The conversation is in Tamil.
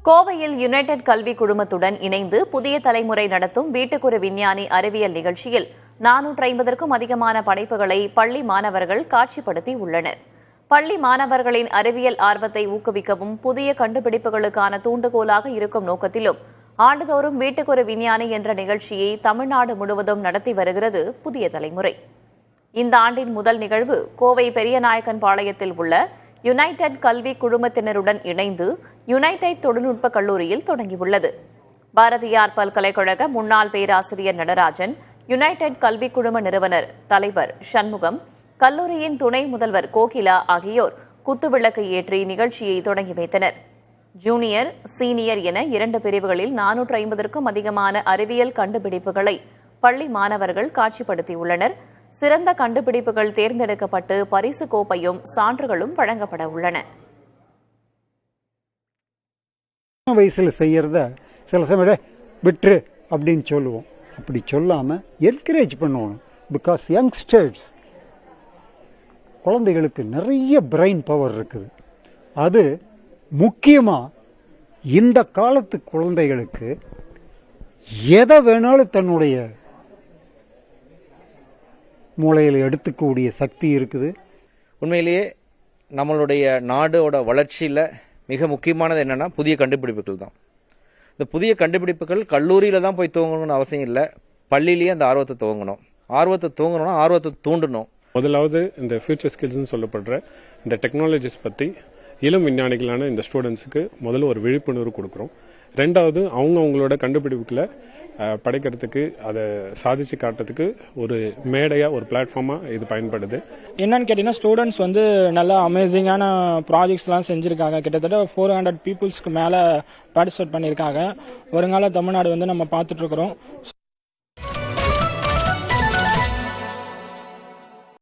கோவையில் யுனைடெட் கல்வி குழுமத்துடன் இணைந்து புதிய தலைமுறை நடத்தும் வீட்டுக்குரு விஞ்ஞானி அறிவியல் நிகழ்ச்சியில் 450க்கும் அதிகமான படைப்புகளை பள்ளி மாணவர்கள் காட்சிப்படுத்தி உள்ளனர். பள்ளி மாணவர்களின் அறிவியல் ஆர்வத்தை ஊக்குவிக்கவும் புதிய கண்டுபிடிப்புகளுக்கான தூண்டுகோலாக இருக்கும் நோக்கத்திலும் ஆண்டுதோறும் வீட்டுக்குரு விஞ்ஞானி என்ற நிகழ்ச்சியை தமிழ்நாடு முழுவதும் நடத்தி வருகிறது புதிய தலைமுறை. இந்த ஆண்டின் முதல் நிகழ்வு கோவை பெரியநாயக்கன்பாளையத்தில் உள்ள யுனைடெட் கல்வி குழுமத்தினருடன் இணைந்து யுனைடெட் தொழில்நுட்ப கல்லூரியில் தொடங்கியுள்ளது. பாரதியார் பல்கலைக்கழக முன்னாள் பேராசிரியர் நடராஜன், யுனைடெட் கல்வி குழும நிறுவனர் தலைவர் சண்முகம், கல்லூரியின் துணை முதல்வர் கோகிலா ஆகியோர் குத்துவிளக்கு ஏற்றி நிகழ்ச்சியை தொடங்கி வைத்தனர். ஜூனியர், சீனியர் என 2 பிரிவுகளில் 450க்கும் அதிகமான அறிவியல் கண்டுபிடிப்புகளை பள்ளி மாணவர்கள் காட்சிப்படுத்தியுள்ளனர். சிறந்த கண்டுபிடிப்புகள் தேர்ந்தெடுக்கப்பட்டு பரிசு கோப்பையும் சான்றுகளும் வழங்கப்பட உள்ளன. வயசுல செய்யறத சில சமயம் விட்டுரு அப்படின்னு சொல்லுவோம். அப்படி சொல்லாம என்கரேஜ் பண்ணுவோம். பிகாஸ் யங்ஸ்டர்ஸ் குழந்தைகளுக்கு நிறைய பிரெயின் பவர் இருக்குது. அது முக்கியமா இந்த காலத்து குழந்தைகளுக்கு எதை வேணாலும் தன்னுடைய மூளையில் எடுத்துக்கூடிய சக்தி இருக்குது. உண்மையிலேயே நம்மளுடைய நாடோட வளர்ச்சியில் மிக முக்கியமானது என்னன்னா புதிய கண்டுபிடிப்புகள் தான். இந்த புதிய கண்டுபிடிப்புகள் கல்லூரியில் தான் போய் துவங்கணும்னு அவசியம் இல்லை, பள்ளியிலேயே அந்த ஆர்வத்தை துவங்கணும். ஆர்வத்தை துவங்கணும்னா ஆர்வத்தை தூண்டணும். முதலாவது இந்த ஃபியூச்சர் ஸ்கில்ஸ்ன்னு சொல்லப்படுற இந்த டெக்னாலஜிஸ் பற்றி இளம் விஞ்ஞானிகளான இந்த ஸ்டூடெண்ட்ஸுக்கு முதல்ல ஒரு விழிப்புணர்வு கொடுக்குறோம். ரெண்டாவது அவங்களோட கண்டுபிடிப்புகளை படைக்கிறதுக்கு, அதை சாதிச்சு காட்டுறதுக்கு ஒரு மேடையாக, ஒரு பிளாட்ஃபார்மாக இது பயன்படுது. என்னன்னு கேட்டீங்கன்னா, ஸ்டூடெண்ட்ஸ் நல்லா அமேசிங்கான ப்ராஜெக்ட்ஸ்லாம் செஞ்சுருக்காங்க. கிட்டத்தட்ட 400 பீப்புள்ஸ்க்கு மேலே பார்ட்டிசிபேட் பண்ணியிருக்காங்க. வருங்கால தமிழ்நாடு நம்ம பார்த்துட்டு இருக்கிறோம்.